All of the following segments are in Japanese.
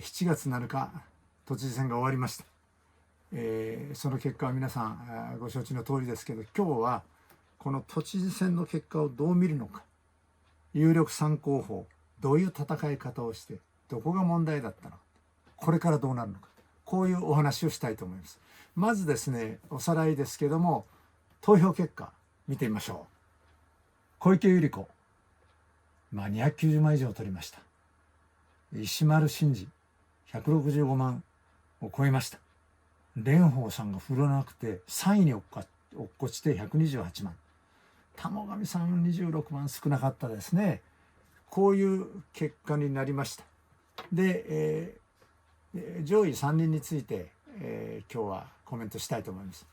7月7日都知事選が終わりました。その結果は皆さんご承知の通りですけど、今日はこの都知事選の結果をどう見るのか、有力3候補どういう戦い方をしてどこが問題だったのか、これからどうなるのか、こういうお話をしたいと思います。まずですね、おさらいですけども、投票結果見てみましょう。小池百合子、290万以上取りました。石丸伸二165万を超えました。蓮舫さんが振るわなくて3位に落っこちて128万。玉上さん26万、少なかったですね。こういう結果になりました。で、上位3人について、今日はコメントしたいと思います。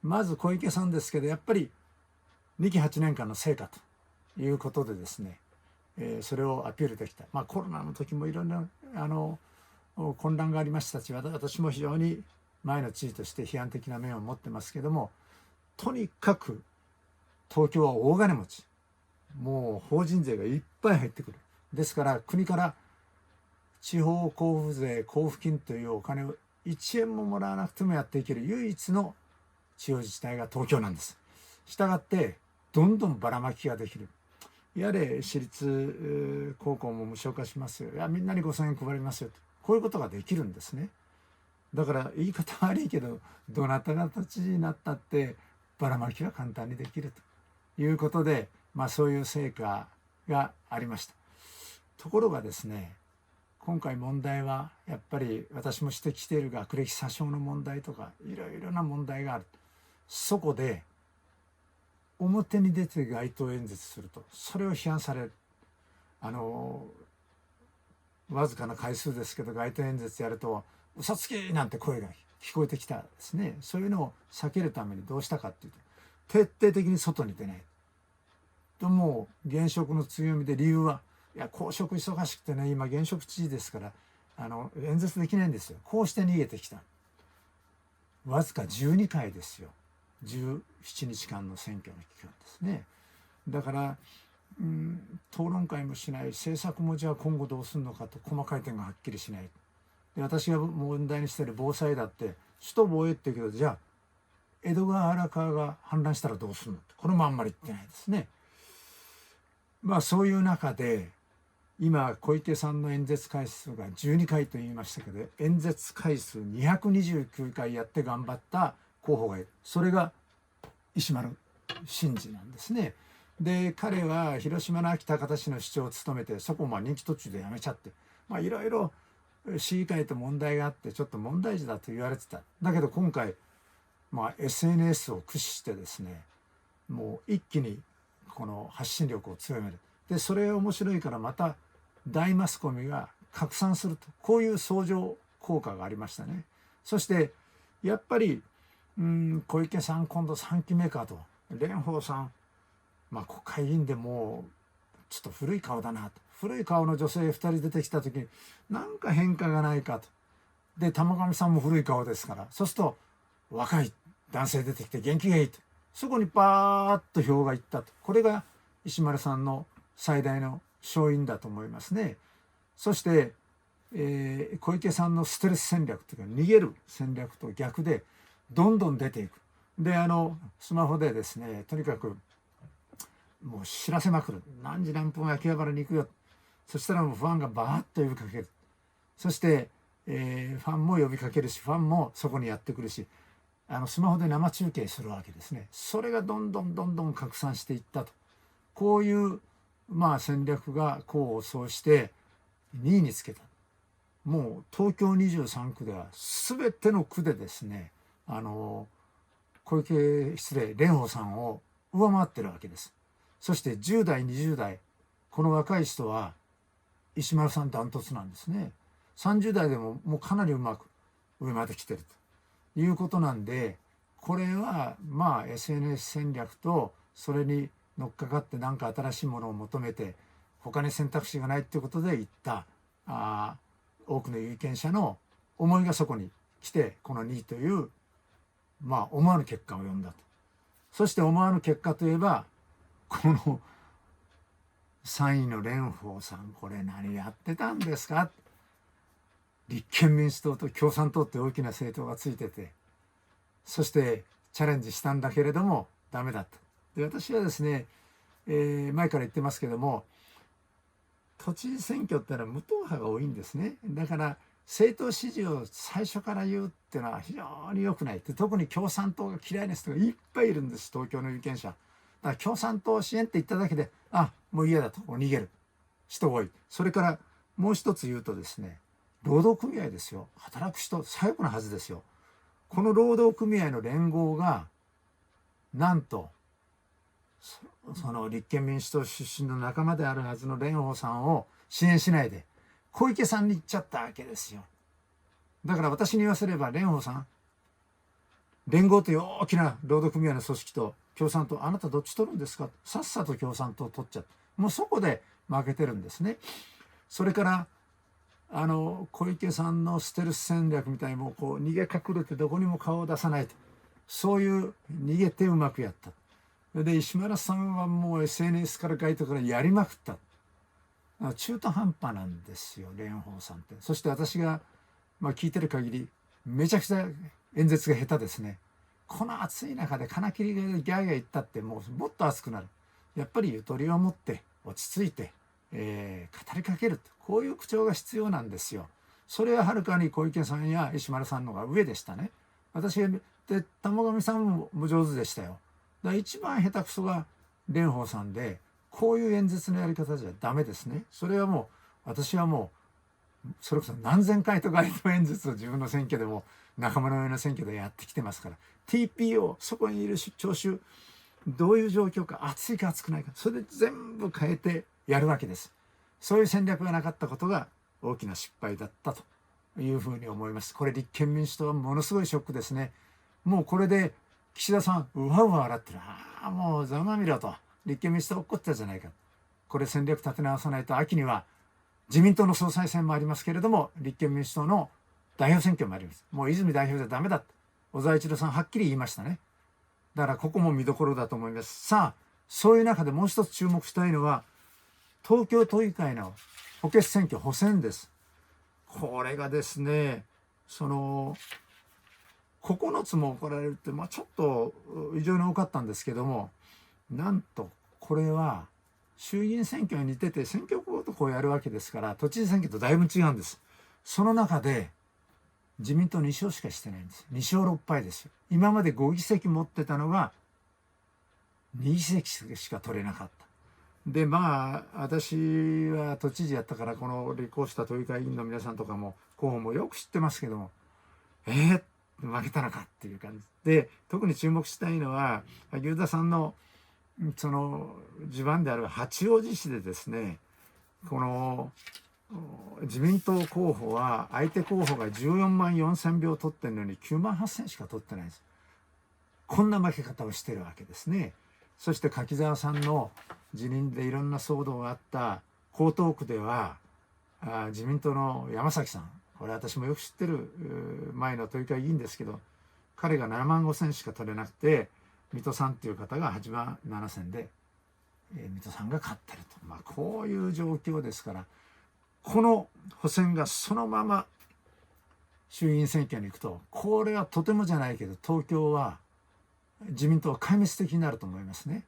まず小池さんですけど、やっぱり2期8年間の成果ということでですね、それをアピールできた。コロナの時もいろんな混乱がありましたし、私も非常に前の知事として批判的な面を持ってますけども、とにかく東京は大金持ち、もう法人税がいっぱい入ってくる。ですから国から地方交付税交付金というお金を1円ももらわなくてもやっていける唯一の地方自治体が東京なんです。したがってどんどんばらまきができる。やれ私立高校も無償化しますよ、いやみんなに5,000円配りますよと、こういうことができるんですね。だから言い方悪いけど、どなたが知事になったってばらまきは簡単にできるということで、そういう成果がありました。ところがですね、今回問題はやっぱり私も指摘している学歴詐称の問題とかいろいろな問題がある。そこで表に出て街頭演説するとそれを批判される。わずかな回数ですけど街頭演説やると嘘つきなんて声が聞こえてきたですね。そういうのを避けるためにどうしたかっていうと、徹底的に外に出ないと。もう現職の強みで、理由はいや公職忙しくてね、今現職知事ですから演説できないんですよ。こうして逃げてきた。わずか12回ですよ。17日間の選挙の期間ですね。だから討論会もしない、政策もじゃあ今後どうするのかと細かい点がはっきりしない。で、私が問題にしている防災だって首都防衛って言うけど、じゃあ江戸川荒川が氾濫したらどうするのって、これもあんまり言ってないですね。そういう中で今小池さんの演説回数が12回と言いましたけど、演説回数229回やって頑張った候補がいる。それが石丸伸二なんですね。で、彼は広島の安芸高田市の市長を務めて、そこを任期途中で辞めちゃって、いろいろ市議会と問題があってちょっと問題児だと言われてた。だけど今回、SNS を駆使してですね、もう一気にこの発信力を強める。で、それ面白いからまた大マスコミが拡散すると、こういう相乗効果がありましたね。そしてやっぱり小池さん今度3期目かと、蓮舫さん国会議員でもうちょっと古い顔だなと、古い顔の女性2人出てきた時になんか変化がないかと。で、玉上さんも古い顔ですから、そうすると若い男性出てきて元気がいいと、そこにバーッと票がいったと。これが石丸さんの最大の勝因だと思いますね。そして、小池さんのステルス戦略というか逃げる戦略と逆でどんどん出ていく。で、スマホでですね、とにかくもう知らせまくる。何時何分秋葉原に行くよ。そしたらもうファンがバーッと呼びかける。そして、ファンも呼びかけるし、ファンもそこにやってくるし、スマホで生中継するわけですね。それがどんどん拡散していったと。こういう戦略が功を奏して2位につけた。もう東京23区では全ての区でですね、蓮舫さんを上回ってるわけです。そして10代20代、この若い人は石丸さんダントツなんですね。30代でももうかなりうまく上まで来てるということなんで、これはSNS 戦略とそれに乗っかかって何か新しいものを求めて他に選択肢がないっていうことで言った多くの有権者の思いがそこに来て、この2位という思わぬ結果を呼んだと。そして思わぬ結果といえば、この3位の蓮舫さん、これ何やってたんですか。立憲民主党と共産党って大きな政党がついてて、そしてチャレンジしたんだけれどもダメだった。で私はですね、前から言ってますけども、都知事選挙ってのは無党派が多いんですね。だから政党支持を最初から言うっていうのは非常に良くない。で特に共産党が嫌いな人がいっぱいいるんです、東京の有権者。だから共産党支援って言っただけで、あ、もう嫌だと逃げる人が多い。それからもう一つ言うとですね、労働組合ですよ。働く人最後のはずですよ。この労働組合の連合がなんとその立憲民主党出身の仲間であるはずの蓮舫さんを支援しないで小池さんに行っちゃったわけですよ。だから私に言わせれば蓮舫さん、連合という大きな労働組合の組織と共産党、あなたどっち取るんですか、さっさと共産党を取っちゃった。もうそこで負けてるんですね。それから小池さんのステルス戦略みたいにもこう逃げ隠れてどこにも顔を出さないと、そういう逃げてうまくやった。で石丸さんはもう SNS からガイドからやりまくった。中途半端なんですよ蓮舫さんって。そして私が、聞いてる限りめちゃくちゃ演説が下手ですね。この暑い中で金切りでギャーギャー言ったってもっと暑くなる。やっぱりゆとりを持って落ち着いて、語りかける、こういう口調が必要なんですよ。それははるかに小池さんや石丸さんのが上でしたね。私で玉上さんも上手でしたよ。だから一番下手くそが蓮舫さんで、こういう演説のやり方じゃダメですね。それはもう私はもうそれこそ何千回と街頭演説を自分の選挙でも仲間の上の選挙でやってきてますから、 TPO そこにいる聴衆どういう状況か、暑いか暑くないか、それで全部変えてやるわけです。そういう戦略がなかったことが大きな失敗だったというふうに思います。これ立憲民主党はものすごいショックですね。もうこれで岸田さんうわうわ笑ってる。ああもうざまみろと、立憲民主党怒ったじゃないか。これ戦略立て直さないと、秋には自民党の総裁選もありますけれども、立憲民主党の代表選挙もあります。もう泉代表じゃダメだ、小沢一郎さんはっきり言いましたね。だからここも見どころだと思います。さあそういう中でもう一つ注目したいのは東京都議会の補欠選挙補選です。これがですね、9つも行われるって、ちょっと異常に多かったんですけども、なんとこれは衆議院選挙に似てて選挙区ごとこうやるわけですから、都知事選挙とだいぶ違うんです。その中で自民党2勝しかしてないんです。2勝6敗ですよ。今まで5議席持ってたのが2議席しか取れなかった。で私は都知事やったから、この立候補した都議会議員の皆さんとかも候補もよく知ってますけども、負けたのかっていう感じで、特に注目したいのは萩生田さんのその地盤である八王子市でですね、この自民党候補は相手候補が14万4,000票取ってるのに9万8,000しか取ってないんです。こんな負け方をしてるわけですね。そして柿沢さんの辞任でいろんな騒動があった江東区では自民党の山崎さん、これ私もよく知ってる前の都議会議員ですけど、彼が7万5,000しか取れなくて、水戸さんっていう方が8万7,000で、水戸さんが勝ってると、こういう状況ですから、この補選がそのまま衆議院選挙に行くと、これはとてもじゃないけど東京は自民党は壊滅的になると思いますね。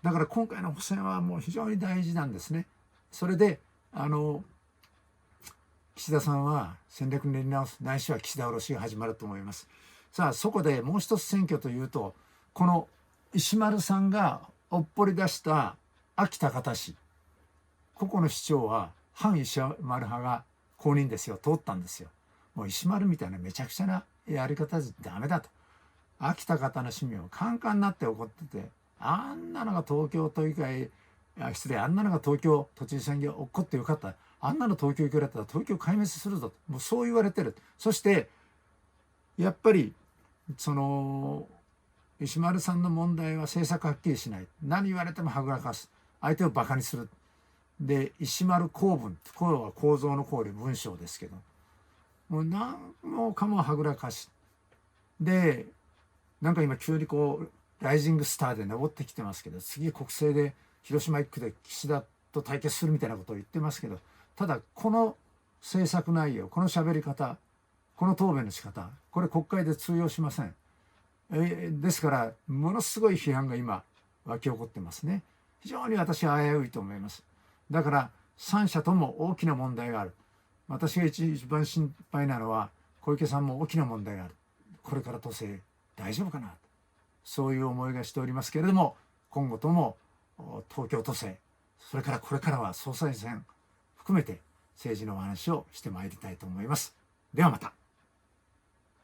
だから今回の補選はもう非常に大事なんですね。それで岸田さんは戦略に練り直す、ないしは岸田降ろしが始まると思います。さあそこでもう一つ選挙というと、この石丸さんがおっぽり出した安芸高田市、ここの市長は反石丸派が公認ですよ、通ったんですよ。もう石丸みたいなめちゃくちゃなやり方じゃダメだと、秋田方の市民はカンカンになって怒ってて、あんなのが東京都議会、あんなのが東京都知事選挙起こってよかった、あんなの東京行くようだったら東京壊滅するぞと、もうそう言われてる。そしてやっぱりその石丸さんの問題は政策はっきりしない、何言われてもはぐらかす、相手をバカにする。で石丸公文、公は構造の公で文章ですけど、もう何もかもはぐらかしで、なんか今急にこうライジングスターで登ってきてますけど、次国政で広島1区で岸田と対決するみたいなことを言ってますけど、ただこの政策内容、この喋り方、この答弁の仕方、これ国会で通用しません。ですからものすごい批判が今湧き起こってますね。非常に私は危ういと思います。だから3者とも大きな問題がある。私が一番心配なのは小池さんも大きな問題がある。これから都政大丈夫かな、そういう思いがしておりますけれども、今後とも東京都政、それからこれからは総裁選含めて政治のお話をしてまいりたいと思います。ではまた。